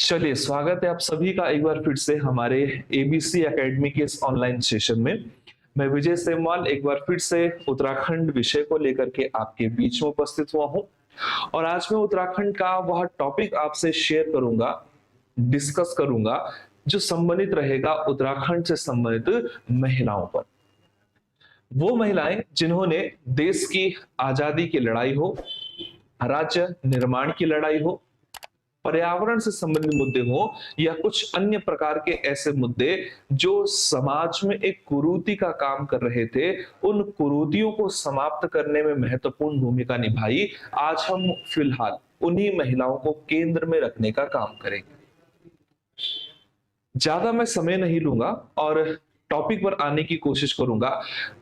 चलिए, स्वागत है आप सभी का एक बार फिर से हमारे एबीसी एकेडमी के इस ऑनलाइन सेशन में। मैं विजय सेमवाल एक बार फिर से उत्तराखंड विषय को लेकर के आपके बीच में उपस्थित हुआ हूं और आज मैं उत्तराखंड का वह टॉपिक आपसे शेयर करूंगा, डिस्कस करूंगा, जो संबंधित रहेगा उत्तराखंड से संबंधित महिलाओं पर। वो महिलाएं जिन्होंने देश की आजादी की लड़ाई हो, राज्य निर्माण की लड़ाई हो, पर्यावरण से संबंधित मुद्दे हो या कुछ अन्य प्रकार के ऐसे मुद्दे जो समाज में एक कुरीति का काम कर रहे थे, उन कुरीतियों को समाप्त करने में महत्वपूर्ण भूमिका निभाई। आज हम फिलहाल उन्हीं महिलाओं को केंद्र में रखने का काम करेंगे। ज्यादा मैं समय नहीं लूंगा और टॉपिक पर आने की कोशिश करूंगा।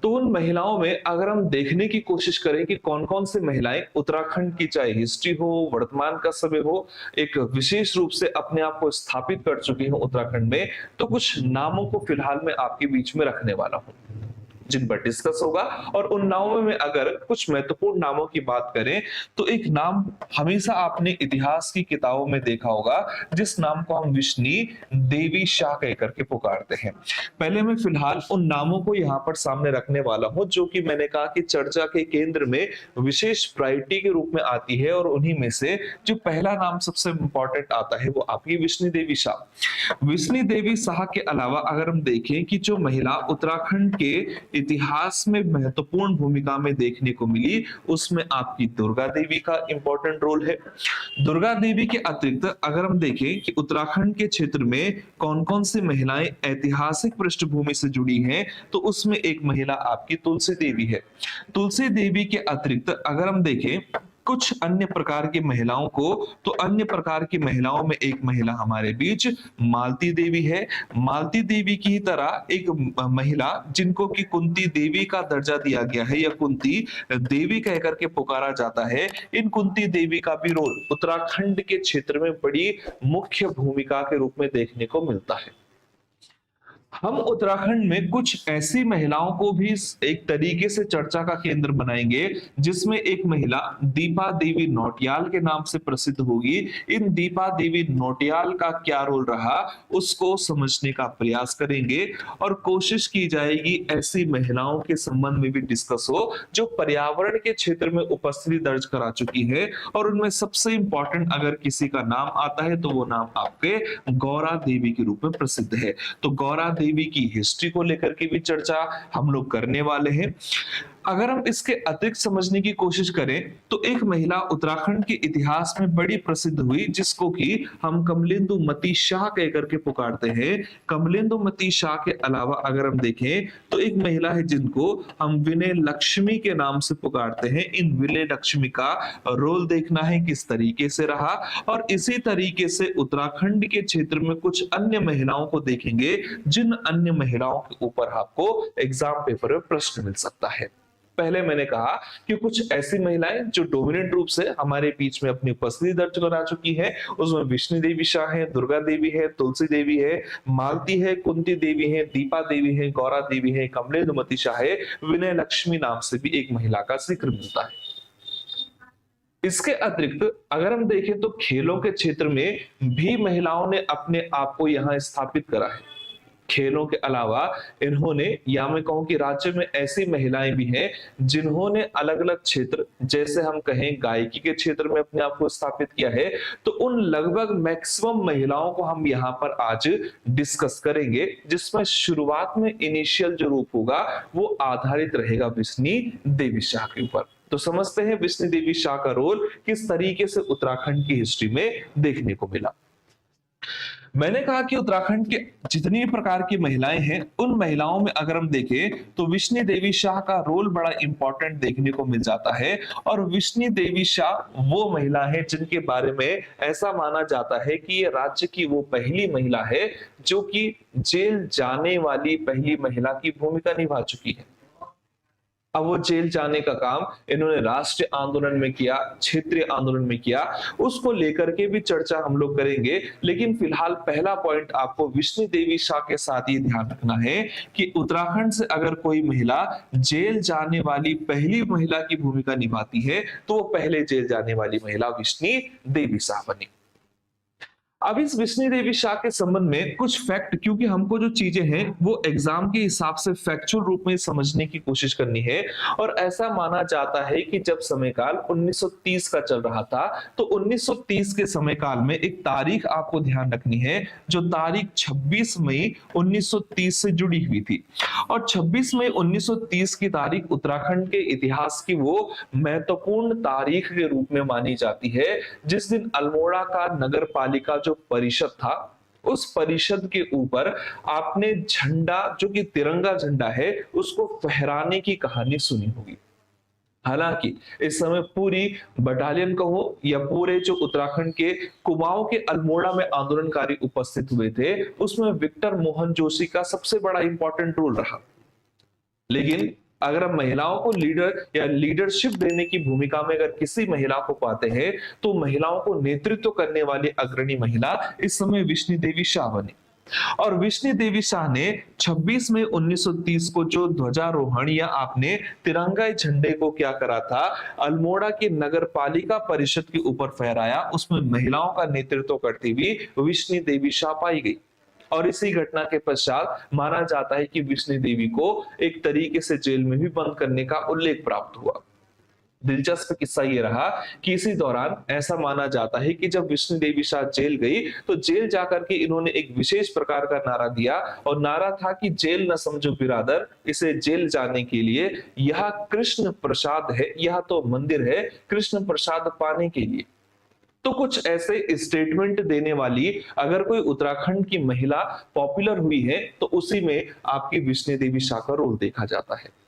तो उन महिलाओं में अगर हम देखने की कोशिश करें कि कौन कौन से महिलाएं उत्तराखंड की, चाहे हिस्ट्री हो, वर्तमान का समय हो, एक विशेष रूप से अपने आप को स्थापित कर चुकी हैं उत्तराखंड में, तो कुछ नामों को फिलहाल मैं आपके बीच में रखने वाला हूं जिन पर डिस्कस होगा। और उन नामों में अगर कुछ महत्वपूर्ण नामों की बात करें तो एक नाम हमेशा आपने इतिहास की किताबों में देखा होगा, जिस नाम को हम विष्णी देवी शाह कह करके पुकारते हैं। पहले मैं फिलहाल उन नामों को यहाँ पर सामने रखने वाला हूं जो कि मैंने कहा कि चर्चा के केंद्र में विशेष प्रायोरिटी के रूप में आती है, और उन्हीं में से जो पहला नाम सबसे इंपॉर्टेंट आता है वो आपकी विष्णी देवी शाह। विष्णी देवी शाह के अलावा अगर हम देखें कि जो महिला उत्तराखंड के इतिहास में महत्वपूर्ण भूमिका में देखने को मिली, उसमें आपकी दुर्गा देवी का इंपॉर्टेंट रोल है। दुर्गा देवी के अतिरिक्त अगर हम देखें कि उत्तराखंड के क्षेत्र में कौन कौन सी महिलाएं ऐतिहासिक पृष्ठभूमि से जुड़ी हैं, तो उसमें एक महिला आपकी तुलसी देवी है। तुलसी देवी के अतिरिक्त अगर हम देखें कुछ अन्य प्रकार की महिलाओं को, तो अन्य प्रकार की महिलाओं में एक महिला हमारे बीच मालती देवी है। मालती देवी की तरह एक महिला जिनको कि कुंती देवी का दर्जा दिया गया है या कुंती देवी कहकर के पुकारा जाता है, इन कुंती देवी का भी रोल उत्तराखंड के क्षेत्र में बड़ी मुख्य भूमिका के रूप में देखने को मिलता है। हम उत्तराखंड में कुछ ऐसी महिलाओं को भी एक तरीके से चर्चा का केंद्र बनाएंगे, जिसमें एक महिला दीपा देवी नौटियाल के नाम से प्रसिद्ध होगी। इन दीपा देवी नौटियाल का क्या रोल रहा, उसको समझने का प्रयास करेंगे और कोशिश की जाएगी ऐसी महिलाओं के संबंध में भी डिस्कस हो जो पर्यावरण के क्षेत्र में उपस्थिति दर्ज करा चुकी है। और उनमें सबसे इंपॉर्टेंट अगर किसी का नाम आता है तो वो नाम आपके गौरा देवी के रूप में प्रसिद्ध है। तो गौरा देवी की हिस्ट्री को लेकर के भी चर्चा हम लोग करने वाले हैं। अगर हम इसके अतिरिक्त समझने की कोशिश करें तो एक महिला उत्तराखंड के इतिहास में बड़ी प्रसिद्ध हुई, जिसको कि हम कमलेंदुमती शाह कहकर के पुकारते हैं। कमलेंदुमती शाह के अलावा अगर हम देखें तो एक महिला है जिनको हम विनय लक्ष्मी के नाम से पुकारते हैं। इन विनय लक्ष्मी का रोल देखना है किस तरीके से रहा, और इसी तरीके से उत्तराखंड के क्षेत्र में कुछ अन्य महिलाओं को देखेंगे, जिन अन्य महिलाओं के ऊपर आपको एग्जाम पेपर में प्रश्न मिल सकता है। पहले मैंने कहा कि कुछ ऐसी महिलाएं जो डोमिनेंट रूप से हमारे बीच में अपनी उपस्थिति दर्ज करा चुकी है, उसमें विष्णु देवी शाह है, दुर्गा देवी है, तुलसी देवी है, मालती है, कुंती देवी है, दीपा देवी है, गौरा देवी है, कमलेंदुमती शाह है, विनय लक्ष्मी नाम से भी एक महिला का जिक्र मिलता है। इसके अतिरिक्त अगर हम देखें तो खेलों के क्षेत्र में भी महिलाओं ने अपने आप को यहां स्थापित करा है। खेलों के अलावा इन्होंने, या मैं कहूं कि राज्य में ऐसी महिलाएं भी हैं जिन्होंने अलग अलग क्षेत्र, जैसे हम कहें गायकी के क्षेत्र में अपने आप को स्थापित किया है। तो उन लगभग मैक्सिमम महिलाओं को हम यहाँ पर आज डिस्कस करेंगे, जिसमें शुरुआत में इनिशियल जो रूप होगा वो आधारित रहेगा विष्णी देवी शाह के ऊपर। तो समझते हैं विष्णु देवी शाह का रोल किस तरीके से उत्तराखंड की हिस्ट्री में देखने को मिला। मैंने कहा कि उत्तराखंड के जितनी प्रकार की महिलाएं हैं, उन महिलाओं में अगर हम देखें तो विष्णु देवी शाह का रोल बड़ा इंपॉर्टेंट देखने को मिल जाता है। और विष्णु देवी शाह वो महिला है जिनके बारे में ऐसा माना जाता है कि ये राज्य की वो पहली महिला है जो कि जेल जाने वाली पहली महिला की भूमिका निभा चुकी है। अब वो जेल जाने का काम इन्होंने राष्ट्रीय आंदोलन में किया, क्षेत्रीय आंदोलन में किया, उसको लेकर के भी चर्चा हम लोग करेंगे। लेकिन फिलहाल पहला पॉइंट आपको विष्णु देवी शाह के साथ ये ध्यान रखना है कि उत्तराखंड से अगर कोई महिला जेल जाने वाली पहली महिला की भूमिका निभाती है तो वो पहले जेल जाने वाली महिला विष्णु देवी शाह बनी। अब इस विष्णु देवी शाह के संबंध में कुछ फैक्ट, क्योंकि हमको जो चीजें हैं वो एग्जाम के हिसाब से फैक्चुअल रूप में समझने की कोशिश करनी है। और ऐसा माना जाता है कि जब समयकाल 1930 का चल रहा था, तो 1930 के समयकाल में एक तारीख आपको ध्यान रखनी है, जो तारीख 26 मई 1930 से जुड़ी हुई थी। और 26 मई 1930 की तारीख उत्तराखंड के इतिहास की वो महत्वपूर्ण तारीख के रूप में मानी जाती है, जिस दिन अल्मोड़ा का नगर पालिका जो परिषद था, उस परिषद के ऊपर आपने झंडा, जो कि तिरंगा झंडा है, उसको फहराने की कहानी सुनी होगी। हालांकि इस समय पूरी बटालियन कहो या पूरे जो उत्तराखंड के कुमाऊं के अल्मोड़ा में आंदोलनकारी उपस्थित हुए थे, उसमें विक्टर मोहन जोशी का सबसे बड़ा इंपॉर्टेंट रोल रहा। लेकिन अगर हम महिलाओं को लीडर या लीडरशिप देने की भूमिका में अगर किसी महिला को पाते हैं, तो महिलाओं को नेतृत्व करने वाली अग्रणी महिला इस समय विष्णु देवी शाह बनी। और विष्णु देवी शाह ने 26 मई 1930 को जो ध्वजारोहण या आपने तिरंगा झंडे को क्या करा था, अल्मोड़ा की नगर पालिका परिषद के ऊपर फहराया, उसमें महिलाओं का नेतृत्व करती हुई विष्णु देवी शाह पाई गई। और इसी घटना के पश्चात माना जाता है कि विष्णु देवी को एक तरीके से जेल में भी बंद करने का उल्लेख प्राप्त हुआ। दिलचस्प किस्सा ये रहा कि इसी दौरान ऐसा माना जाता है कि जब विष्णु देवी शाह जेल गई, तो जेल जाकर के इन्होंने एक विशेष प्रकार का नारा दिया, और नारा था कि जेल न समझो बिरादर, इसे जेल जाने के लिए यह कृष्ण प्रसाद है, यह तो मंदिर है कृष्ण प्रसाद पाने के लिए। तो कुछ ऐसे स्टेटमेंट देने वाली अगर कोई उत्तराखंड की महिला पॉपुलर हुई है, तो उसी में आपकी विष्णु देवी शाह का रोल देखा जाता है।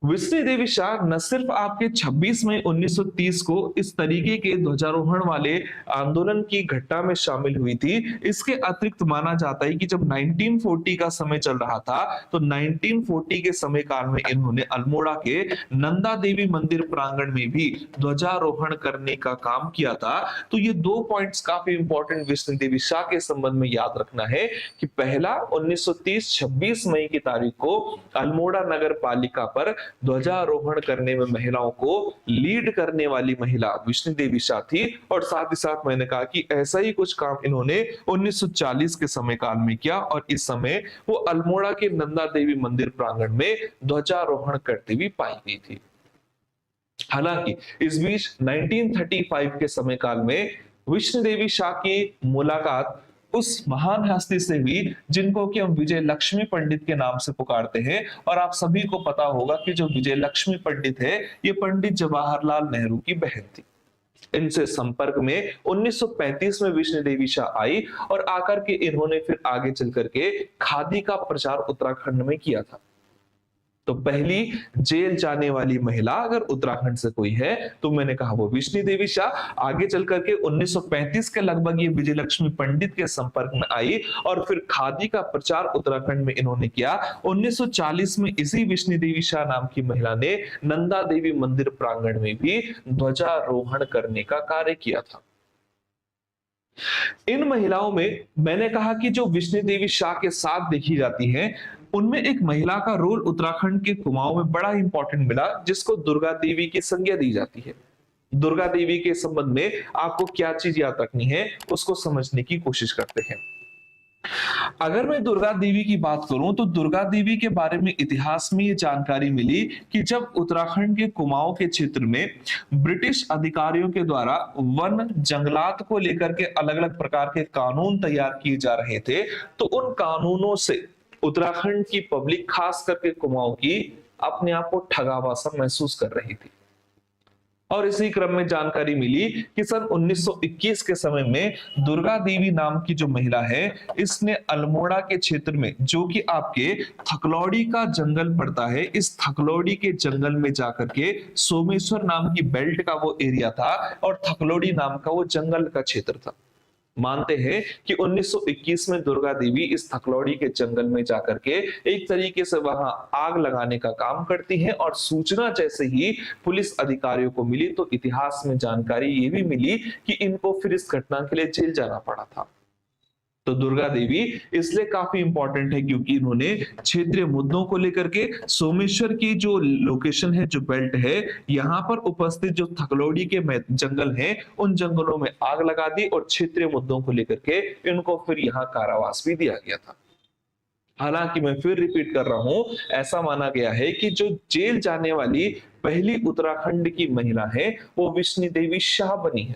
विष्णु देवी शाह न सिर्फ आपके 26 मई 1930 को इस तरीके के ध्वजारोहण वाले आंदोलन की घटना में शामिल हुई थी, इसके अतिरिक्त माना जाता है कि जब 1940 का समय चल रहा था, तो 1940 के समय काल में इन्होंने अल्मोड़ा के नंदा देवी मंदिर प्रांगण में भी ध्वजारोहण करने का काम किया था। तो ये दो पॉइंट्स काफी इंपॉर्टेंट विष्णु देवी शाह के संबंध में याद रखना है कि पहला 1930 26 मई की तारीख को अल्मोड़ा नगर पालिका पर ध्वजारोहण करने में महिलाओं को लीड करने वाली महिला विष्णु देवी शाह थी। और साथ ही साथ मैंने कहा कि ऐसा ही कुछ काम इन्होंने 1940 के समय काल में किया, और इस समय वो अल्मोड़ा के नंदा देवी मंदिर प्रांगण में ध्वजारोहण करती हुई पाई गई थी। हालांकि इस बीच 1935 के समय काल में विष्णु देवी शाह की मुलाकात उस महान हस्ती से हुई जिनको कि हम विजय लक्ष्मी पंडित के नाम से पुकारते हैं। और आप सभी को पता होगा कि जो विजय लक्ष्मी पंडित है, ये पंडित जवाहरलाल नेहरू की बहन थी। इनसे संपर्क में 1935 में विष्णु देवी शाह आई, और आकर के इन्होंने फिर आगे चल करके खादी का प्रचार उत्तराखंड में किया था। तो पहली जेल जाने वाली महिला अगर उत्तराखंड से कोई है, तो मैंने कहा वो विष्णु देवी शाह। आगे चल करके 1935 के लगभग ये विजय लक्ष्मी पंडित के संपर्क में आई, और फिर खादी का प्रचार उत्तराखंड में इन्होंने किया। 1940 में इसी विष्णु देवी शाह नाम की महिला ने नंदा देवी मंदिर प्रांगण में भी ध्वजारोहण करने का कार्य किया था। इन महिलाओं में मैंने कहा कि जो विष्णु देवी शाह के साथ देखी जाती हैं, उनमें एक महिला का रोल उत्तराखंड के कुमाऊं में बड़ा इंपॉर्टेंट मिला, जिसको दुर्गा देवी की संज्ञा दी जाती है। दुर्गा देवी के संबंध में आपको क्या चीज याद रखनी है, उसको समझने की कोशिश करते हैं। अगर मैं दुर्गा देवी की बात करूं, तो दुर्गा देवी के बारे में इतिहास में ये जानकारी मिली कि जब उत्तराखंड के कुमाऊं के क्षेत्र में ब्रिटिश अधिकारियों के द्वारा वन जंगलात को लेकर के अलग अलग प्रकार के कानून तैयार किए जा रहे थे, तो उन कानूनों से उत्तराखंड की पब्लिक, खास करके कुमाऊं की, अपने आप को ठगा हुआ सा महसूस कर रही थी। और इसी क्रम में जानकारी मिली कि सन 1921 के समय में दुर्गा देवी नाम की जो महिला है, इसने अल्मोड़ा के क्षेत्र में, जो कि आपके थकलौड़ी का जंगल पड़ता है, इस थकलौड़ी के जंगल में जाकर के सोमेश्वर नाम की बेल्ट का वो एरिया था, और थकलौड़ी नाम का वो जंगल का क्षेत्र था। मानते हैं कि 1921 में दुर्गा देवी इस थकलौड़ी के जंगल में जाकर के एक तरीके से वहां आग लगाने का काम करती हैं, और सूचना जैसे ही पुलिस अधिकारियों को मिली, तो इतिहास में जानकारी ये भी मिली कि इनको फिर इस घटना के लिए जेल जाना पड़ा था। तो दुर्गा देवी इसलिए काफी इंपॉर्टेंट है क्योंकि इन्होंने क्षेत्रीय मुद्दों को लेकर के सोमेश्वर की जो लोकेशन है, जो बेल्ट है, यहाँ पर उपस्थित जो थकलोड़ी के जंगल हैं, उन जंगलों में आग लगा दी और क्षेत्रीय मुद्दों को लेकर के इनको फिर यहाँ कारावास भी दिया गया था। हालांकि मैं फिर रिपीट कर रहा हूं, ऐसा माना गया है कि जो जेल जाने वाली पहली उत्तराखंड की महिला है वो विष्णु देवी शाह बनी है।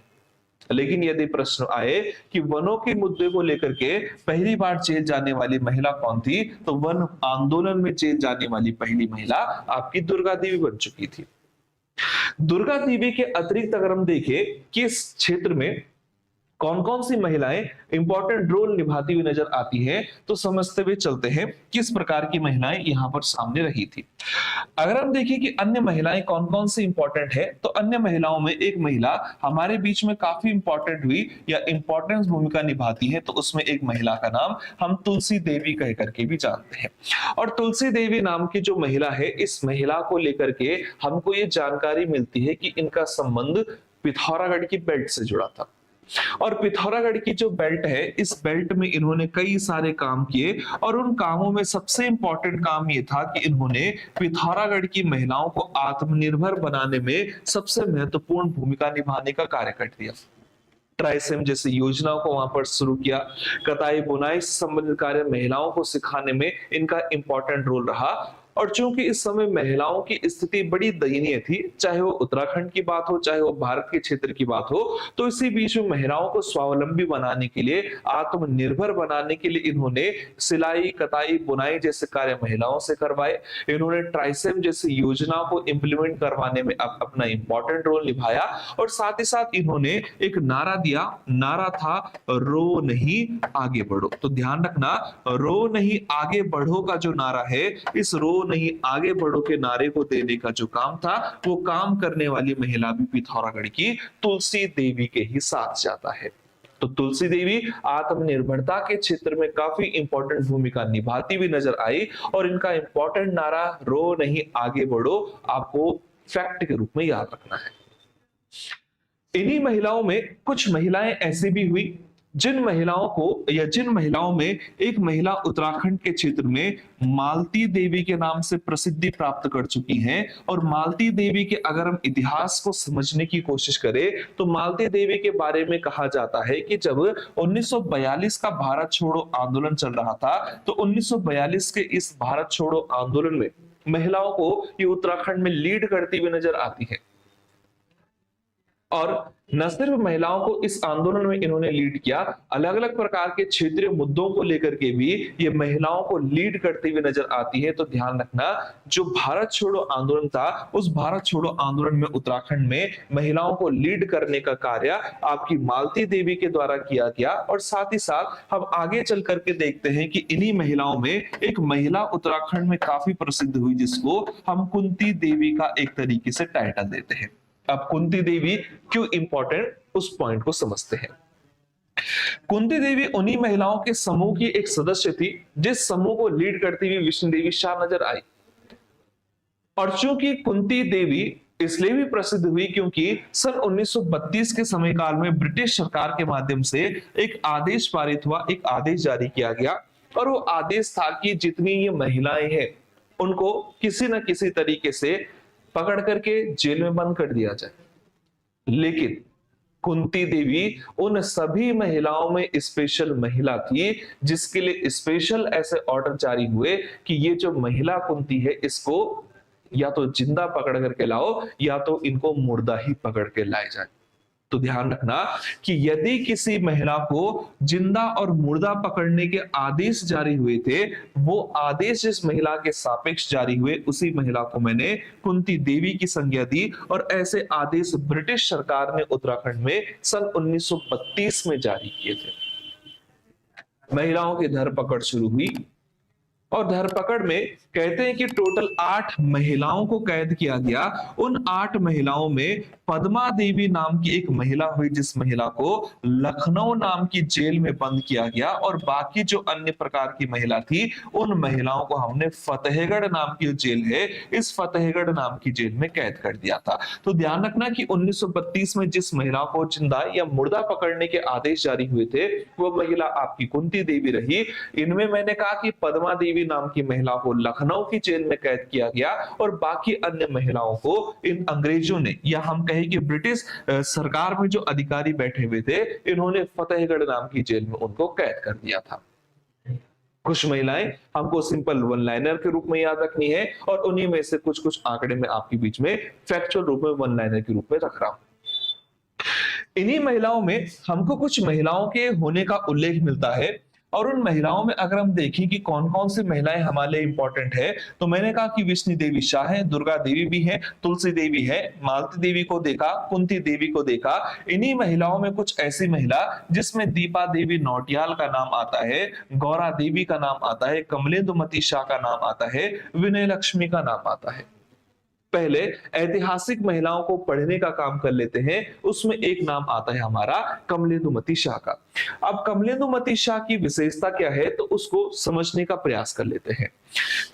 लेकिन यदि प्रश्न आए कि वनों के मुद्दे को लेकर के पहली बार जेल जाने वाली महिला कौन थी, तो वन आंदोलन में जेल जाने वाली पहली महिला आपकी दुर्गा देवी बन चुकी थी। दुर्गा देवी के अतिरिक्त अगर हम देखें कि इस क्षेत्र में कौन कौन सी महिलाएं इंपॉर्टेंट रोल निभाती हुई नजर आती हैं, तो समझते हुए चलते हैं किस प्रकार की महिलाएं यहां पर सामने रही थी। अगर हम देखें कि अन्य महिलाएं कौन कौन सी इंपॉर्टेंट है, तो अन्य महिलाओं में एक महिला हमारे बीच में काफी इंपॉर्टेंट हुई या इंपॉर्टेंस भूमिका निभाती है, तो उसमें एक महिला का नाम हम तुलसी देवी कह करके भी जानते हैं। और तुलसी देवी नाम की जो महिला है, इस महिला को लेकर के हमको ये जानकारी मिलती है कि इनका संबंध पिथौरागढ़ की बेल्ट से जुड़ा था। और पिथौरागढ़ की जो बेल्ट है, इस बेल्ट में इन्होंने कई सारे काम किए और उन कामों में सबसे इंपॉर्टेंट काम ये था कि इन्होंने पिथौरागढ़ की महिलाओं को आत्मनिर्भर बनाने में सबसे महत्वपूर्ण भूमिका निभाने का कार्य कर दिया। ट्राइसेम जैसी योजनाओं को वहां पर शुरू किया। कताई बुनाई से संबंधित कार्य महिलाओं को सिखाने में इनका इंपॉर्टेंट रोल रहा। और चूंकि इस समय महिलाओं की स्थिति बड़ी दयनीय थी, चाहे वो उत्तराखंड की बात हो, चाहे वो भारत के क्षेत्र की बात हो, तो इसी बीच में महिलाओं को स्वावलंबी बनाने के लिए, आत्मनिर्भर बनाने के लिए इन्होंने सिलाई, कताई, बुनाई जैसे कार्य महिलाओं से करवाए। इन्होंने ट्राइसेम जैसी योजनाओं को इंप्लीमेंट करवाने में अपना इंपॉर्टेंट रोल निभाया। और साथ ही साथ इन्होंने एक नारा दिया, नारा था रो नहीं आगे बढ़ो। तो ध्यान रखना, रो नहीं आगे बढ़ो का जो नारा है, इस रो नहीं आगे बढ़ो के नारे को देने का जो काम था, वो काम करने वाली महिला भी पिथौरागढ़ की तुलसी देवी के ही साथ जाता है। तो तुलसी देवी आत्मनिर्भरता के क्षेत्र में काफी इंपॉर्टेंट भूमिका निभाती हुई नजर आई और इनका इंपॉर्टेंट नारा रो नहीं आगे बढ़ो आपको फैक्ट के रूप में याद रखना है। इन्हीं महिलाओं में कुछ महिलाएं ऐसी भी हुई जिन महिलाओं में एक महिला उत्तराखंड के क्षेत्र में मालती देवी के नाम से प्रसिद्धि प्राप्त कर चुकी हैं। और मालती देवी के अगर हम इतिहास को समझने की कोशिश करें, तो मालती देवी के बारे में कहा जाता है कि जब 1942 का भारत छोड़ो आंदोलन चल रहा था, तो 1942 के इस भारत छोड़ो आंदोलन में महिलाओं को ये उत्तराखंड में लीड करती हुई नजर आती है। और न सिर्फ महिलाओं को इस आंदोलन में इन्होंने लीड किया, अलग अलग प्रकार के क्षेत्रीय मुद्दों को लेकर के भी ये महिलाओं को लीड करती हुई नजर आती है। तो ध्यान रखना, जो भारत छोड़ो आंदोलन था, उस भारत छोड़ो आंदोलन में उत्तराखंड में महिलाओं को लीड करने का कार्य आपकी मालती देवी के द्वारा किया गया। और साथ ही साथ हम आगे चल करके देखते हैं कि इन्हीं महिलाओं में एक महिला उत्तराखंड में काफी प्रसिद्ध हुई, जिसको हम कुंती देवी का एक तरीके से टाइटल देते हैं। अब कुंती देवी क्यों इंपॉर्टेंट, उस पॉइंट को समझते हैं। कुंती देवी उन्हीं महिलाओं के समूह की एक सदस्य थी जिस समूह को लीड करती हुई विष्णु देवी शाह नजर आई। और चूंकि कुंती देवी इसलिए भी प्रसिद्ध हुई क्योंकि सन 1932 के समय काल में ब्रिटिश सरकार के माध्यम से एक आदेश पारित हुआ, एक आदेश जारी किया गया। और वो आदेश था कि जितनी ये महिलाएं हैं उनको किसी न किसी तरीके से पकड़ करके जेल में बंद कर दिया जाए। लेकिन कुंती देवी उन सभी महिलाओं में स्पेशल महिला थी जिसके लिए स्पेशल ऐसे ऑर्डर जारी हुए कि ये जो महिला कुंती है, इसको या तो जिंदा पकड़ करके लाओ या तो इनको मुर्दा ही पकड़ के लाए जाए। तो ध्यान रखना कि यदि किसी महिला को जिंदा और मुर्दा पकड़ने के आदेश जारी हुए थे, वो आदेश जिस महिला के सापेक्ष जारी हुए, उसी महिला को मैंने कुंती देवी की संज्ञा दी। और ऐसे आदेश ब्रिटिश सरकार ने उत्तराखंड में सन 1932 में जारी किए थे। महिलाओं की धरपकड़ शुरू हुई और धरपकड़ में कहते हैं कि टोटल 8 महिलाओं को कैद किया गया। उन 8 महिलाओं में पद्मा देवी नाम की एक महिला हुई, जिस महिला को लखनऊ नाम की जेल में बंद किया गया, और बाकी जो अन्य प्रकार की महिला थी उन महिलाओं को हमने फतेहगढ़ नाम की जो जेल है, इस फतेहगढ़ नाम की जेल में कैद कर दिया था। तो ध्यान रखना कि 1932 में जिस महिला को जिंदा या मुर्दा पकड़ने के आदेश जारी हुए थे, वो महिला आपकी कुंती देवी रही। इनमें मैंने कहा कि पद्मा देवी नाम की महिला को लखनऊ की जेल में कैद किया गया, और बाकी अन्य महिलाओं को इन अंग्रेजों ने, या हम कहें कि ब्रिटिश सरकार में जो अधिकारी बैठे हुए थे, इन्होंने फतेहगढ़ नाम की जेल में उनको कैद कर दिया था। कुछ महिलाएं हमको सिंपल वन लाइनर के रूप में याद रखनी है, और उन्हीं में से कुछ कुछ आंकड़े में आपके बीच में फैक्चुअल रूप में वन लाइनर के रूप में रख रहा हूं। इन्हीं महिलाओं में हमको कुछ महिलाओं के होने का उल्लेख मिलता है, और उन महिलाओं में अगर हम देखें कि कौन कौन सी महिलाएं हमारे लिए इंपॉर्टेंट है, तो मैंने कहा कि विष्णु देवी शाह है, दुर्गा देवी भी है, तुलसी देवी है, मालती देवी को देखा, कुंती देवी को देखा। इन्हीं महिलाओं में कुछ ऐसी महिला जिसमें दीपा देवी नौटियाल का नाम आता है, गौरा देवी का नाम आता है, कमलेंदुमती शाह का नाम आता है, विनय लक्ष्मी का नाम आता है। पहले ऐतिहासिक महिलाओं को पढ़ने का काम कर लेते हैं। उसमें एक नाम आता है हमारा कमलेंदुमती शाह का। अब कमलेंदुमती शाह की विशेषता क्या है, तो उसको समझने का प्रयास कर लेते हैं।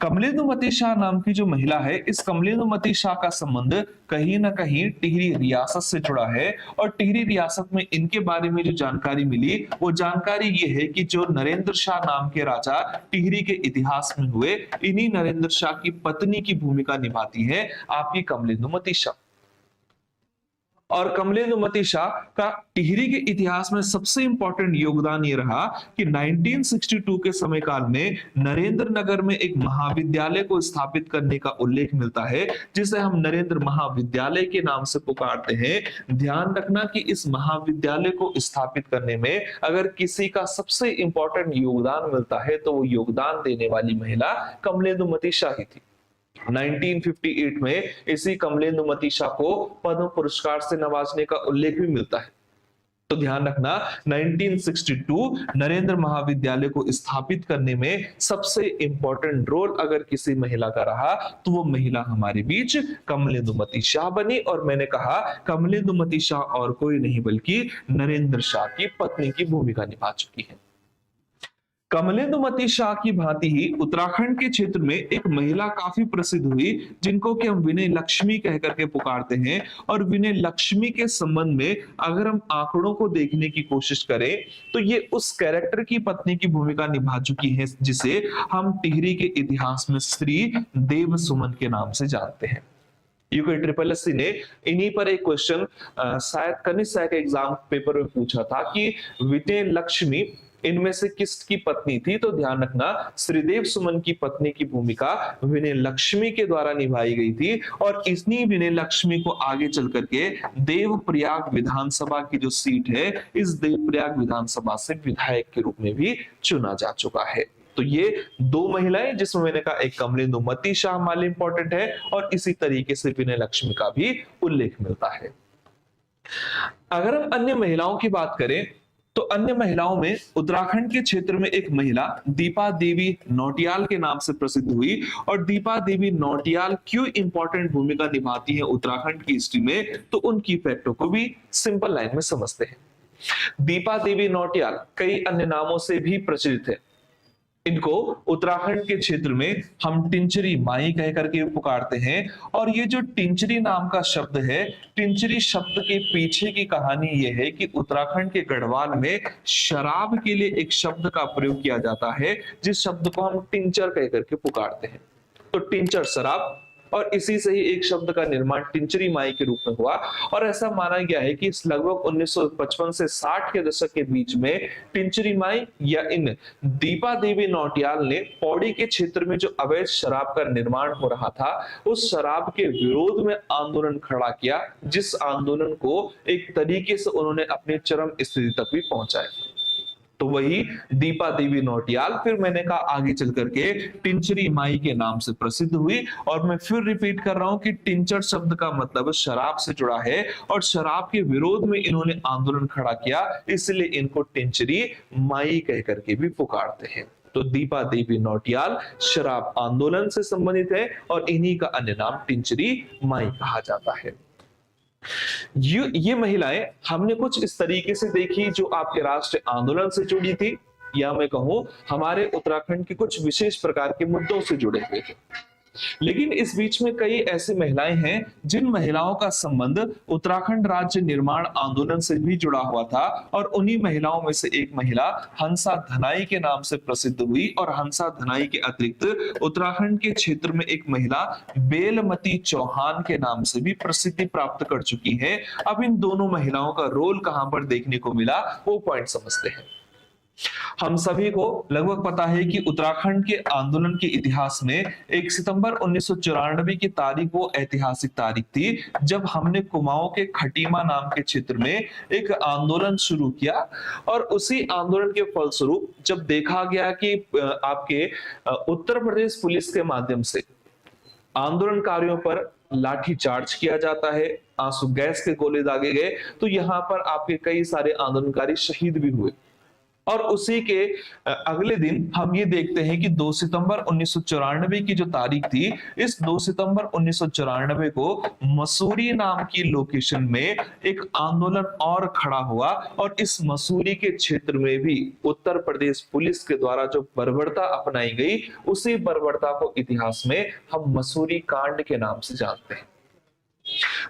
कमलेंदुमती शाह नाम की जो महिला है, इस कमलेंदुमती शाह का संबंध कहीं ना कहीं टिहरी रियासत से जुड़ा है, और टिहरी रियासत में इनके बारे में जो जानकारी मिली, वो जानकारी ये है कि जो नरेंद्र शाह नाम के राजा टिहरी के इतिहास में हुए, इन्हीं नरेंद्र शाह की पत्नी की भूमिका निभाती है आपकी कमलेंदुमती शाह। और कमलेंदुमती शाह का टिहरी के इतिहास में सबसे इंपॉर्टेंट योगदान ये रहा कि 1962 के समय काल में नरेंद्र नगर में एक महाविद्यालय को स्थापित करने का उल्लेख मिलता है, जिसे हम नरेंद्र महाविद्यालय के नाम से पुकारते हैं। ध्यान रखना कि इस महाविद्यालय को स्थापित करने में अगर किसी का सबसे इंपॉर्टेंट योगदान मिलता है, तो वो योगदान देने वाली महिला कमलेंदुमती शाह ही थी। 1958 में इसी कमलेंदुमती शाह को पद्म पुरस्कार से नवाजने का उल्लेख भी मिलता है। तो ध्यान रखना, 1962 नरेंद्र महाविद्यालय को स्थापित करने में सबसे इंपॉर्टेंट रोल अगर किसी महिला का रहा, तो वो महिला हमारे बीच कमलेंदुमती शाह बनी। और मैंने कहा कमलेंदुमती शाह और कोई नहीं बल्कि नरेंद्र शाह की पत्नी की भूमिका निभा चुकी है। कमलेंदुमती शाह की भांति ही उत्तराखंड के क्षेत्र में एक महिला काफी प्रसिद्ध हुई, जिनको कि हम विनय लक्ष्मी कह करके पुकारते हैं। और विनय लक्ष्मी के संबंध में अगर हम आंकड़ों को देखने की कोशिश करें, तो ये उस कैरेक्टर की पत्नी की भूमिका निभा चुकी है, जिसे हम टिहरी के इतिहास में श्री देव सुमन के नाम से जानते हैं। यूके SSC ने इन्हीं पर एक क्वेश्चन शायद कनिष्ठ के एग्जाम पेपर में पूछा था कि विनय लक्ष्मी इनमें से किसकी पत्नी थी। तो ध्यान रखना, श्रीदेव सुमन की पत्नी की भूमिका विनय लक्ष्मी के द्वारा निभाई गई थी, और इसी विनय लक्ष्मी को आगे चल करके देवप्रयाग विधानसभा की जो सीट है, इस देवप्रयाग विधानसभा से विधायक के रूप में भी चुना जा चुका है। तो ये दो महिलाएं जिसमें मैंने कहा एक कमलेंदुमती शाह हमारे इंपॉर्टेंट है, और इसी तरीके से विनय लक्ष्मी का भी उल्लेख मिलता है। अगर हम अन्य महिलाओं की बात करें, तो अन्य महिलाओं में उत्तराखंड के क्षेत्र में एक महिला दीपा देवी नौटियाल के नाम से प्रसिद्ध हुई। और दीपा देवी नौटियाल क्यों इंपॉर्टेंट भूमिका निभाती है उत्तराखंड की हिस्ट्री में, तो उनकी फैक्टों को भी सिंपल लाइन में समझते हैं। दीपा देवी नौटियाल कई अन्य नामों से भी प्रचलित है। इनको उत्तराखंड के क्षेत्र में हम टिंचरी माई कह करके पुकारते हैं। और ये जो टिंचरी नाम का शब्द है, टिंचरी शब्द के पीछे की कहानी ये है कि उत्तराखंड के गढ़वाल में शराब के लिए एक शब्द का प्रयोग किया जाता है, जिस शब्द को हम टिंचर कह करके पुकारते हैं। तो टिंचर शराब, और इसी से ही एक शब्द का निर्माण टिंचरी माई के रूप में हुआ। और ऐसा माना गया है कि लगभग 1955 से 60 के दशक के बीच में टिंचरी माई या इन दीपा देवी नौटियाल ने पौड़ी के क्षेत्र में जो अवैध शराब का निर्माण हो रहा था, उस शराब के विरोध में आंदोलन खड़ा किया, जिस आंदोलन को एक तरीके से उन्होंने अपने चरम स्थिति तक भी पहुंचाया। तो वही दीपा देवी नौटियाल फिर मैंने कहा आगे चल करके टिंचरी माई के नाम से प्रसिद्ध हुई। और मैं फिर रिपीट कर रहा हूं कि टिंचर शब्द का मतलब शराब से जुड़ा है, और शराब के विरोध में इन्होंने आंदोलन खड़ा किया, इसलिए इनको टिंचरी माई कह करके भी पुकारते हैं। तो दीपा देवी नौटियाल शराब आंदोलन से संबंधित है और इन्हीं का अन्य नाम टिंचरी माई कहा जाता है। ये महिलाएं हमने कुछ इस तरीके से देखी जो आपके राष्ट्रीय आंदोलन से जुड़ी थी, या मैं कहूं हमारे उत्तराखंड के कुछ विशेष प्रकार के मुद्दों से जुड़े हुए थे। लेकिन इस बीच में कई ऐसी महिलाएं हैं जिन महिलाओं का संबंध उत्तराखंड राज्य निर्माण आंदोलन से भी जुड़ा हुआ था, और उन्हीं महिलाओं में से एक महिला हंसा धनाई के नाम से प्रसिद्ध हुई। और हंसा धनाई के अतिरिक्त उत्तराखंड के क्षेत्र में एक महिला बेलमती चौहान के नाम से भी प्रसिद्धि प्राप्त कर चुकी है। अब इन दोनों महिलाओं का रोल कहां पर देखने को मिला वो पॉइंट समझते हैं। हम सभी को लगभग पता है कि उत्तराखंड के आंदोलन के इतिहास में 1 सितंबर 1994 की तारीख वो ऐतिहासिक तारीख थी जब हमने कुमाऊं के खटीमा नाम के क्षेत्र में एक आंदोलन शुरू किया। और उसी आंदोलन के फलस्वरूप जब देखा गया कि आपके उत्तर प्रदेश पुलिस के माध्यम से आंदोलनकारियों पर लाठी चार्ज किया जाता है, आंसू गैस के गोले दागे गए, तो यहाँ पर आपके कई सारे आंदोलनकारी शहीद भी हुए। और उसी के अगले दिन हम ये देखते हैं कि 2 सितंबर 1994 की जो तारीख थी, इस 2 सितंबर 1994 को मसूरी नाम की लोकेशन में एक आंदोलन और खड़ा हुआ। और इस मसूरी के क्षेत्र में भी उत्तर प्रदेश पुलिस के द्वारा जो बर्बरता अपनाई गई, उसी बर्बरता को इतिहास में हम मसूरी कांड के नाम से जानते हैं।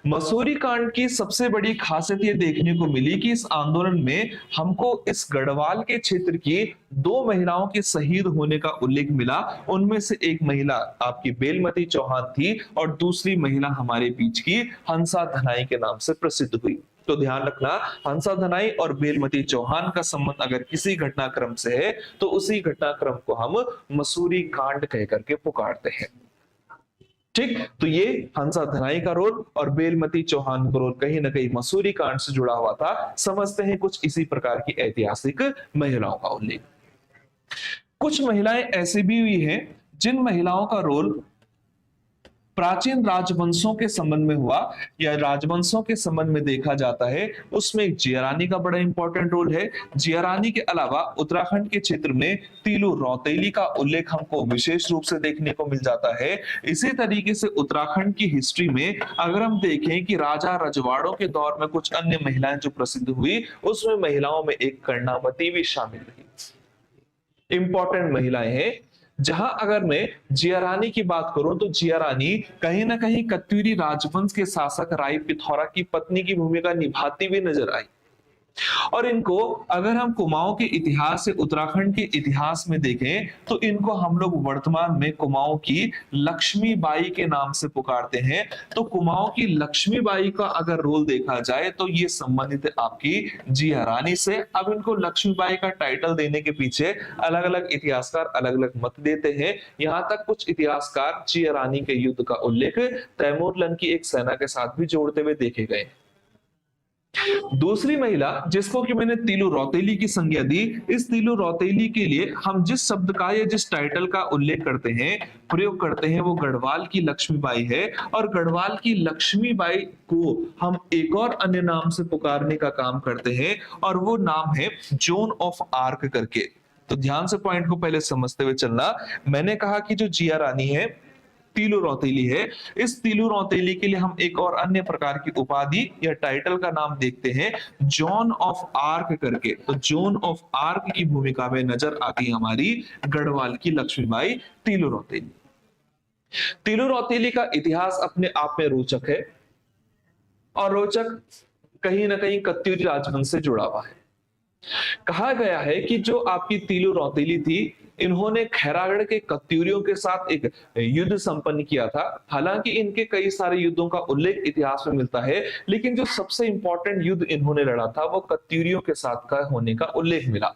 मसूरी कांड की सबसे बड़ी खासियत ये देखने को मिली कि इस आंदोलन में हमको इस गढ़वाल के क्षेत्र की 2 महिलाओं के शहीद होने का उल्लेख मिला। उनमें से एक महिला आपकी बेलमती चौहान थी और दूसरी महिला हमारे बीच की हंसा धनाई के नाम से प्रसिद्ध हुई। तो ध्यान रखना, हंसा धनाई और बेलमती चौहान का संबंध अगर किसी घटनाक्रम से है तो उसी घटनाक्रम को हम मसूरी कांड कह करके पुकारते हैं। ठीक, तो ये हंसा धनाई का रोल और बेलमती चौहान का रोल कहीं ना कहीं मसूरी कांड से जुड़ा हुआ था। समझते हैं कुछ इसी प्रकार की ऐतिहासिक महिलाओं का उल्लेख। कुछ महिलाएं ऐसी भी हुई हैं जिन महिलाओं का रोल प्राचीन राजवंशों के संबंध में हुआ या राजवंशों के संबंध में देखा जाता है। उसमें जिया रानी का बड़ा इंपॉर्टेंट रोल है। जिया रानी के अलावा उत्तराखंड के क्षेत्र में तीलू रौतेली का उल्लेख हमको विशेष रूप से देखने को मिल जाता है। इसी तरीके से उत्तराखंड की हिस्ट्री में अगर हम देखें कि राजा रजवाड़ों के दौर में कुछ अन्य महिलाएं जो प्रसिद्ध हुई, उसमें महिलाओं में एक कर्णावती भी शामिल रही। इंपॉर्टेंट महिलाएं हैं। जहां अगर मैं जिया रानी की बात करूं तो जिया रानी कहीं ना कहीं कत्यूरी राजवंश के शासक राई पिथौरा की पत्नी की भूमिका निभाती हुई नजर आई। और इनको अगर हम कुमाऊं के इतिहास से उत्तराखंड के इतिहास में देखें तो इनको हम लोग वर्तमान में कुमाऊं की लक्ष्मीबाई के नाम से पुकारते हैं। तो कुमाऊं की लक्ष्मीबाई का अगर रोल देखा जाए तो ये संबंधित है आपकी जिया रानी से। अब इनको लक्ष्मीबाई का टाइटल देने के पीछे अलग अलग इतिहासकार अलग अलग मत देते हैं। यहां तक कुछ इतिहासकार जिया रानी के युद्ध का उल्लेख तैमूरलंग की एक सेना के साथ भी जोड़ते हुए देखे गए। दूसरी महिला जिसको कि मैंने तीलू रौतेली की संज्ञा दी, इस तीलू रौतेली के लिए हम जिस शब्द का या जिस टाइटल का उल्लेख करते हैं, प्रयोग करते हैं, वो गढ़वाल की लक्ष्मीबाई है। और गढ़वाल की लक्ष्मीबाई को हम एक और अन्य नाम से पुकारने का काम करते हैं और वो नाम है जोन ऑफ आर्क करके। तो ध्यान से पॉइंट को पहले समझते हुए चलना। मैंने कहा कि जो जिया रानी है तीलू रौतेली है, इस तीलू रौतेली के लिए हम एक और अन्य प्रकार की उपाधि या टाइटल का नाम देखते हैं जॉन ऑफ आर्क करके। तो जॉन ऑफ आर्क की भूमिका में नजर आती है हमारी गढ़वाल की लक्ष्मीबाई तीलू रौतेली। तीलू रौतेली का इतिहास अपने आप में रोचक है और रोचक कहीं ना कहीं कत्यूरी राजवंश से जुड़ा हुआ है। कहा गया है कि जो आपकी तीलू रौतेली थी, इन्होंने खैरागढ़ के कत्यूरियों के साथ एक युद्ध संपन्न किया था। हालांकि इनके कई सारे युद्धों का उल्लेख इतिहास में मिलता है, लेकिन जो सबसे इंपॉर्टेंट युद्ध इन्होंने लड़ा था वो कत्यूरियों के साथ का होने का उल्लेख मिला।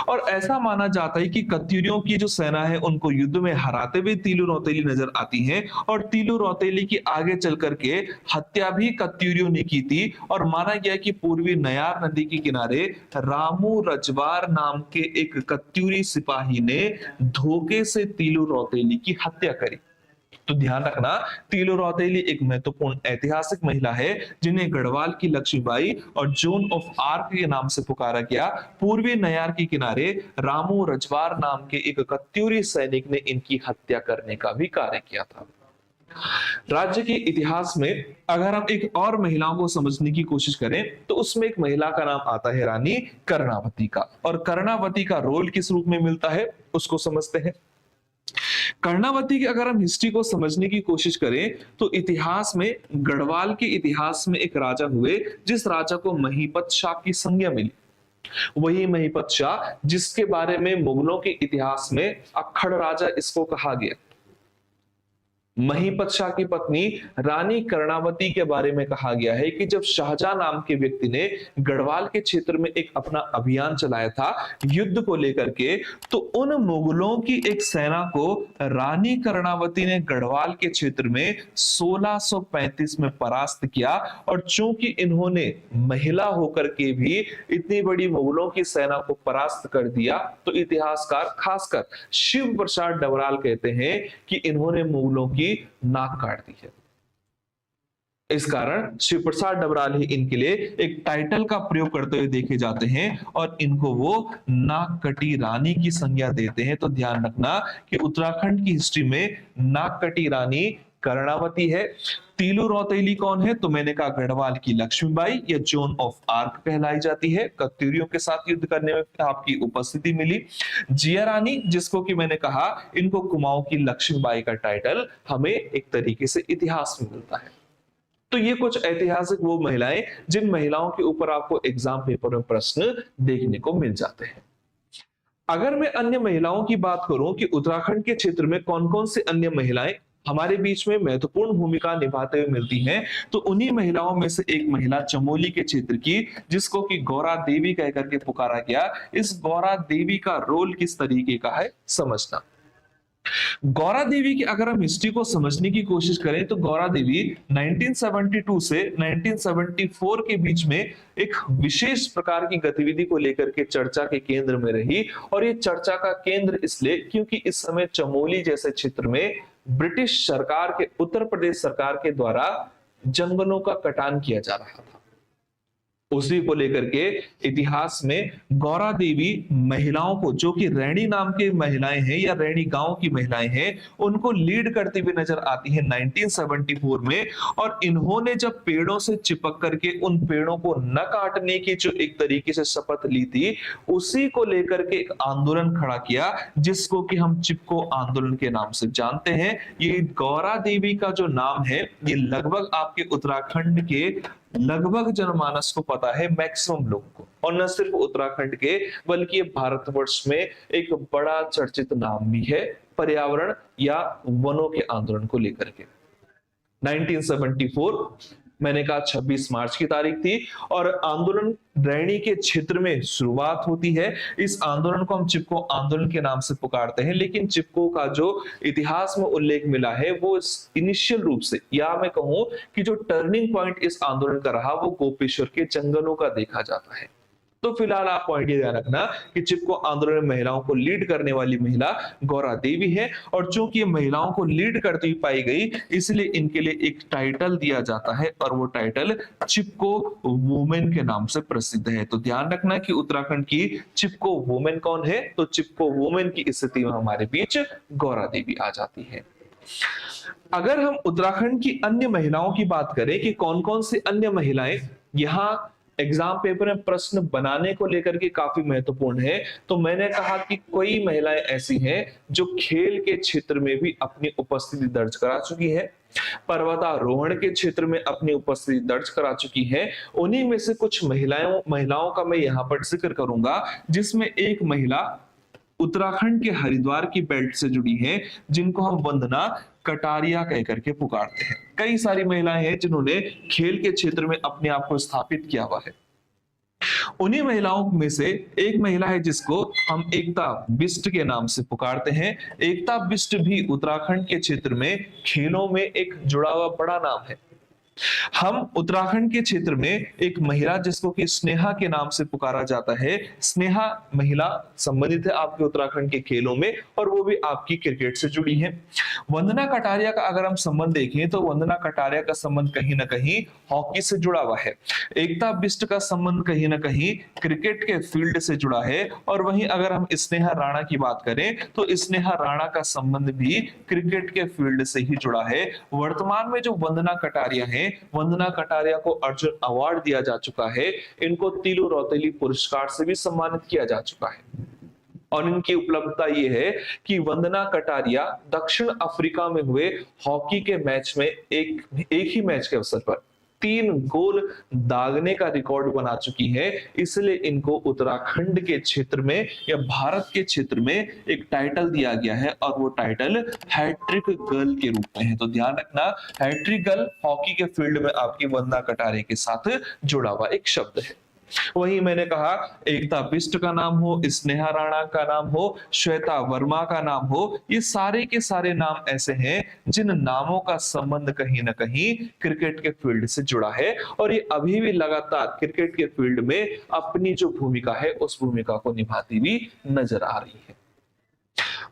और ऐसा माना जाता है कि कत्यूरियों की जो सेना है उनको युद्ध में हराते हुए तीलू रौतेली नजर आती है। और तीलू रौतेली की आगे चल करके हत्या भी कत्यूरियों ने की थी। और माना गया कि पूर्वी नयार नदी के किनारे रामू रजवार नाम के एक कत्यूरी सिपाही ने धोखे से तीलू रौतेली की हत्या करी। तो ध्यान रखना, तीलू रौतेली एक महत्वपूर्ण ऐतिहासिक महिला है जिन्हें गढ़वाल की लक्ष्मीबाई और जोन ऑफ आर्क के नाम से पुकारा गया। पूर्वी नयार के किनारे रामू रजवार नाम के एक कत्यूरी सैनिक ने इनकी हत्या करने का भी कार्य किया था। राज्य के इतिहास में अगर हम एक और महिलाओं को समझने की कोशिश करें तो उसमें एक महिला का नाम आता है रानी कर्णावती का। और कर्णावती का रोल किस रूप में मिलता है उसको समझते हैं। कर्णावती की अगर हम हिस्ट्री को समझने की कोशिश करें तो इतिहास में, गढ़वाल के इतिहास में एक राजा हुए जिस राजा को महीपत शाह की संज्ञा मिली। वही महीपत शाह जिसके बारे में मुगलों के इतिहास में अक्खड़ राजा इसको कहा गया। महीपत शाह की पत्नी रानी कर्णावती के बारे में कहा गया है कि जब शाहजहां नाम के व्यक्ति ने गढ़वाल के क्षेत्र में एक अपना अभियान चलाया था युद्ध को लेकर के, तो उन मुगलों की एक सेना को रानी कर्णावती ने गढ़वाल के क्षेत्र में 1635 में परास्त किया। और चूंकि इन्होंने महिला होकर के भी इतनी बड़ी मुगलों की सेना को परास्त कर दिया, तो इतिहासकार खासकर शिव प्रसाद डबराल कहते हैं कि इन्होंने मुगलों की नाक काट दी है। इस कारण शिव प्रसाद डबराल ही इनके लिए एक टाइटल का प्रयोग करते हुए देखे जाते हैं और इनको वो नाक कटी रानी की संज्ञा देते हैं। तो ध्यान रखना कि उत्तराखंड की हिस्ट्री में नाक कटी रानी कर्णावती है। तीलू रौतेली कौन है? तो मैंने कहा गढ़वाल की लक्ष्मीबाई या जोन ऑफ आर्क कहलाई जाती है। कत्यूरियों के साथ युद्ध करने में आपकी उपस्थिति मिली। जिया रानी, जिसको कि मैंने कहा इनको कुमाऊं की लक्ष्मीबाई का टाइटल हमें एक तरीके से इतिहास में मिलता है। तो ये कुछ ऐतिहासिक वो महिलाएं जिन महिलाओं के ऊपर आपको एग्जाम पेपर में प्रश्न देखने को मिल जाते हैं। अगर मैं अन्य महिलाओं की बात करूं कि उत्तराखंड के क्षेत्र में कौन कौन से अन्य महिलाएं हमारे बीच में महत्वपूर्ण भूमिका निभाते हुए मिलती हैं, तो उन्हीं महिलाओं में से एक महिला चमोली के क्षेत्र की, जिसको कि गौरा देवी कहकर के पुकारा गया। इस गौरा देवी का रोल किस तरीके का है समझना। गौरा देवी की अगर हम हिस्ट्री को समझने की कोशिश करें तो गौरा देवी 1972 से 1974 के बीच में एक विशेष प्रकार की गतिविधि को लेकर के चर्चा के केंद्र में रही। और ये चर्चा का केंद्र इसलिए क्योंकि इस समय चमोली जैसे क्षेत्र में ब्रिटिश सरकार के, उत्तर प्रदेश सरकार के द्वारा जंगलों का कटान किया जा रहा था। उसी को लेकर के इतिहास में गौरा देवी महिलाओं को, जो कि रैणी नाम की महिलाएं हैं या रैणी गांव की महिलाएं हैं, उनको लीड करती हुई नजर आती है 1974 में। और इन्होंने जब पेड़ों से चिपक करके उन पेड़ों को न काटने की जो एक तरीके से शपथ ली थी, उसी को लेकर के एक आंदोलन खड़ा किया जिसको कि हम चिपको आंदोलन के नाम से जानते हैं। ये गौरा देवी का जो नाम है ये लगभग आपके उत्तराखंड के लगभग जनमानस को पता है, मैक्सिमम लोगों को, और न सिर्फ उत्तराखंड के बल्कि ये भारतवर्ष में एक बड़ा चर्चित नाम भी है पर्यावरण या वनों के आंदोलन को लेकर के। 1974 मैंने कहा 26 मार्च की तारीख थी और आंदोलन रैणी के क्षेत्र में शुरुआत होती है। इस आंदोलन को हम चिपको आंदोलन के नाम से पुकारते हैं, लेकिन चिपको का जो इतिहास में उल्लेख मिला है वो इनिशियल रूप से, या मैं कहूं कि जो टर्निंग पॉइंट इस आंदोलन का रहा वो गोपेश्वर के जंगलों का देखा जाता है। तो फिलहाल आप पॉइंट ये ध्यान रखना कि चिपको आंदोलन में महिलाओं को लीड करने वाली महिला गौरा देवी है। और चूंकि ये महिलाओं को लीड करती हुई पाई गई, इसलिए इनके लिए एक टाइटल दिया जाता है और वो टाइटल चिपको वुमेन के नाम से प्रसिद्ध है। तो ध्यान रखना कि उत्तराखंड की चिपको वुमेन कौन है, तो चिपको वुमेन की स्थिति में हमारे बीच गौरा देवी आ जाती है। अगर हम उत्तराखंड की अन्य महिलाओं की बात करें कि कौन कौन सी अन्य महिलाएं यहाँ एग्जाम पेपर में प्रश्न बनाने को लेकर के काफी महत्वपूर्ण है, तो मैंने कहा कि कोई महिलाएं ऐसी हैं जो खेल के क्षेत्र में भी अपनी उपस्थिति दर्ज करा चुकी है, पर्वतारोहण के क्षेत्र में अपनी उपस्थिति दर्ज करा चुकी है। उन्हीं में से कुछ महिलाओं का मैं यहाँ पर जिक्र करूंगा, जिसमें एक महिला उत्तराखंड के हरिद्वार की बेल्ट से जुड़ी है, जिनको हम वंदना कटारिया कह करके पुकारते हैं। कई सारी महिलाएं हैं जिन्होंने खेल के क्षेत्र में अपने आप को स्थापित किया हुआ है। उन्हीं महिलाओं में से एक महिला है जिसको हम एकता बिष्ट के नाम से पुकारते हैं। एकता बिष्ट भी उत्तराखंड के क्षेत्र में खेलों में एक जुड़ा हुआ बड़ा नाम है। हम उत्तराखंड के क्षेत्र में एक महिला जिसको कि स्नेहा के नाम से पुकारा जाता है, स्नेहा महिला संबंधित है आपके उत्तराखंड के खेलों में, और वो भी आपकी क्रिकेट से जुड़ी है। वंदना कटारिया का अगर हम संबंध देखें तो वंदना कटारिया का संबंध कहीं ना कहीं हॉकी से जुड़ा हुआ है। एकता बिष्ट का संबंध कहीं ना कहीं क्रिकेट के फील्ड से जुड़ा है। और वहीं अगर हम स्नेहा राणा की बात करें तो स्नेहा राणा का संबंध भी क्रिकेट के फील्ड से ही जुड़ा है। वर्तमान में जो वंदना कटारिया है, वंदना कटारिया को अर्जुन अवार्ड दिया जा चुका है, इनको तीलू रौतेली पुरस्कार से भी सम्मानित किया जा चुका है। और इनकी उपलब्धता ये है कि वंदना कटारिया दक्षिण अफ्रीका में हुए हॉकी के मैच में एक ही मैच के अवसर पर 3 गोल दागने का रिकॉर्ड बना चुकी है। इसलिए इनको उत्तराखंड के क्षेत्र में या भारत के क्षेत्र में एक टाइटल दिया गया है, और वो टाइटल हैट्रिक गर्ल के रूप में है। तो ध्यान रखना, हैट्रिक गर्ल हॉकी के फील्ड में आपकी वंदना कटारिया के साथ जुड़ा हुआ एक शब्द है। वही मैंने कहा, एकता बिष्ट का नाम हो, स्नेहा राणा का नाम हो, श्वेता वर्मा का नाम हो, ये सारे के सारे नाम ऐसे हैं जिन नामों का संबंध कहीं ना कहीं क्रिकेट के फील्ड से जुड़ा है, और ये अभी भी लगातार क्रिकेट के फील्ड में अपनी जो भूमिका है उस भूमिका को निभाती हुई नजर आ रही है।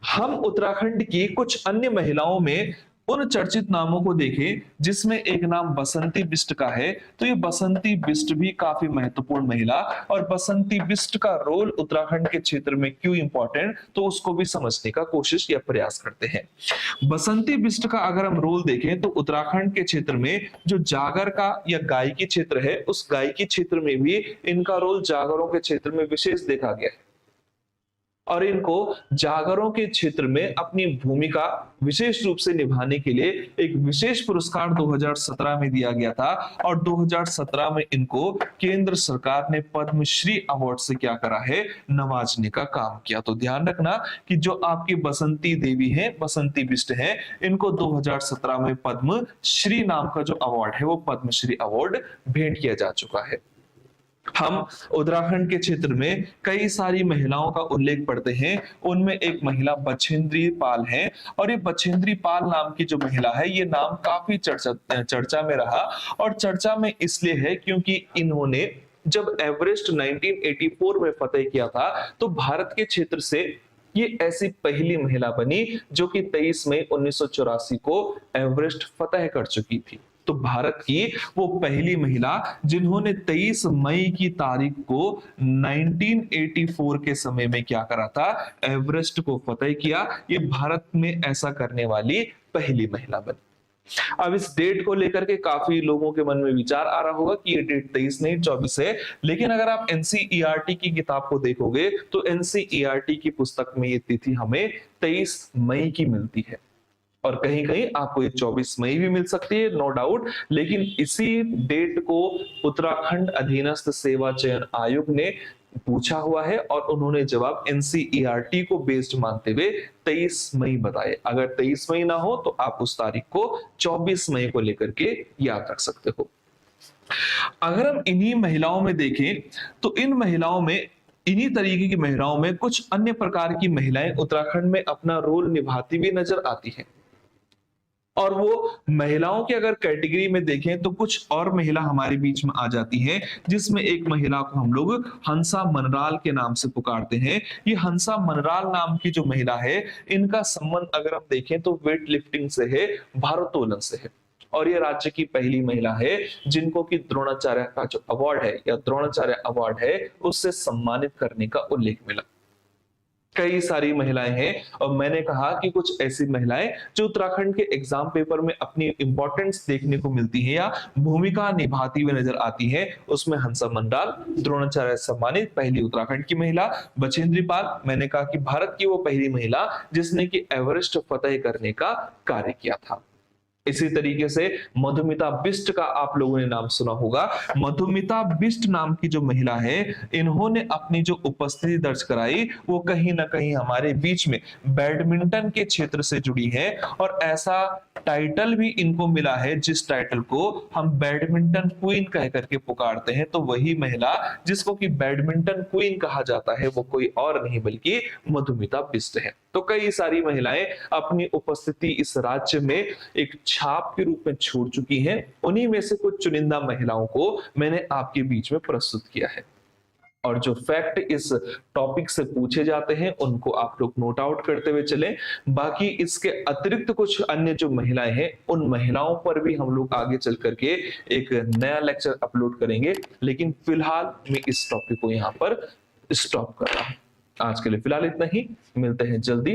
हम उत्तराखंड की कुछ अन्य महिलाओं में उन चर्चित नामों को देखें जिसमें एक नाम बसंती बिष्ट का है। तो ये बसंती बिष्ट भी काफी महत्वपूर्ण महिला, और बसंती बिष्ट का रोल उत्तराखंड के क्षेत्र में क्यों इंपॉर्टेंट, तो उसको भी समझने का कोशिश या प्रयास करते हैं। बसंती बिष्ट का अगर हम रोल देखें तो उत्तराखंड के क्षेत्र में जो जागर का या गायकी क्षेत्र है, उस गायकी क्षेत्र में भी इनका रोल जागरों के क्षेत्र में विशेष देखा गया है, और इनको जागरों के क्षेत्र में अपनी भूमिका विशेष रूप से निभाने के लिए एक विशेष पुरस्कार 2017 में दिया गया था, और 2017 में इनको केंद्र सरकार ने पद्मश्री अवार्ड से क्या करा है, नवाजने का काम किया। तो ध्यान रखना कि जो आपकी बसंती देवी है, बसंती बिष्ट है, इनको 2017 में पद्मश्री नाम का जो अवार्ड है वो पद्मश्री अवार्ड भेंट किया जा चुका है। हम उत्तराखंड के क्षेत्र में कई सारी महिलाओं का उल्लेख पढ़ते हैं, उनमें एक महिला बछेंद्री पाल है, और ये बछेंद्री पाल नाम की जो महिला है, ये नाम काफी चर्चा में रहा, और चर्चा में इसलिए है क्योंकि इन्होंने जब एवरेस्ट 1984 में फतेह किया था तो भारत के क्षेत्र से ये ऐसी पहली महिला बनी जो कि 23 मई 1984 को एवरेस्ट फतेह कर चुकी थी। तो भारत की वो पहली महिला जिन्होंने 23 मई की तारीख को 1984 के समय में क्या करा था, एवरेस्ट को फतेह किया। ये भारत में ऐसा करने वाली पहली महिला बनी। अब इस डेट को लेकर के काफी लोगों के मन में विचार आ रहा होगा कि ये डेट 23 नहीं 24 है, लेकिन अगर आप एनसीईआरटी की किताब को देखोगे तो एनसीईआरटी की पुस्तक में ये तिथि हमें 23 मई की मिलती है, और कहीं कहीं आपको ये 24 मई भी मिल सकती है, नो डाउट। लेकिन इसी डेट को उत्तराखंड अधीनस्थ सेवा चयन आयोग ने पूछा हुआ है, और उन्होंने जवाब एनसीईआरटी को बेस्ड मानते हुए 23 मई बताए। अगर 23 मई ना हो तो आप उस तारीख को 24 मई को लेकर के याद रख सकते हो। अगर हम इन्हीं महिलाओं में देखें तो इन महिलाओं में, इन्हीं तरीके की महिलाओं में कुछ अन्य प्रकार की महिलाएं उत्तराखंड में अपना रोल निभाती हुई नजर आती हैं। और वो महिलाओं के अगर कैटेगरी में देखें तो कुछ और महिला हमारे बीच में आ जाती है, जिसमें एक महिला को हम लोग हंसा मनराल के नाम से पुकारते हैं। ये हंसा मनराल नाम की जो महिला है, इनका संबंध अगर हम देखें तो वेट लिफ्टिंग से है, भारोत्तोलन से है, और ये राज्य की पहली महिला है जिनको कि द्रोणाचार्य का जो अवार्ड है या द्रोणाचार्य अवार्ड है उससे सम्मानित करने का उल्लेख मिला। कई सारी महिलाएं हैं, और मैंने कहा कि कुछ ऐसी महिलाएं जो उत्तराखंड के एग्जाम पेपर में अपनी इंपॉर्टेंस देखने को मिलती है या भूमिका निभाती हुई नजर आती है, उसमें हंसा मंडाल द्रोणाचार्य सम्मानित पहली उत्तराखंड की महिला, बछेंद्री पाल मैंने कहा कि भारत की वो पहली महिला जिसने कि एवरेस्ट फतेह करने का कार्य किया था। इसी तरीके से मधुमिता बिष्ट का आप लोगों ने नाम सुना होगा। मधुमिता बिष्ट नाम की जो महिला है, इन्होंने अपनी जो उपस्थिति दर्ज कराई वो कहीं ना कहीं हमारे बीच में बैडमिंटन के क्षेत्र से जुड़ी है, और ऐसा टाइटल भी इनको मिला है जिस टाइटल को हम बैडमिंटन क्वीन कह करके पुकारते हैं। तो वही महिला जिसको कि बैडमिंटन क्वीन कहा जाता है वो कोई और नहीं बल्कि मधुमिता बिष्ट है। तो कई सारी महिलाएं अपनी उपस्थिति इस राज्य में एक छाप के रूप में छोड़ चुकी हैं। उन्हीं में से कुछ चुनिंदा महिलाओं को मैंने आपके बीच में प्रस्तुत किया है, और जो फैक्ट इस टॉपिक से पूछे जाते हैं उनको आप लोग नोट आउट करते हुए चलें। बाकी इसके अतिरिक्त कुछ अन्य जो महिलाएं हैं उन महिलाओं पर भी हम लोग आगे चल करके एक नया लेक्चर अपलोड करेंगे, लेकिन फिलहाल मैं इस टॉपिक को यहाँ पर स्टॉप कर रहा हूं। आज के लिए फिलहाल इतना ही, मिलते हैं जल्दी।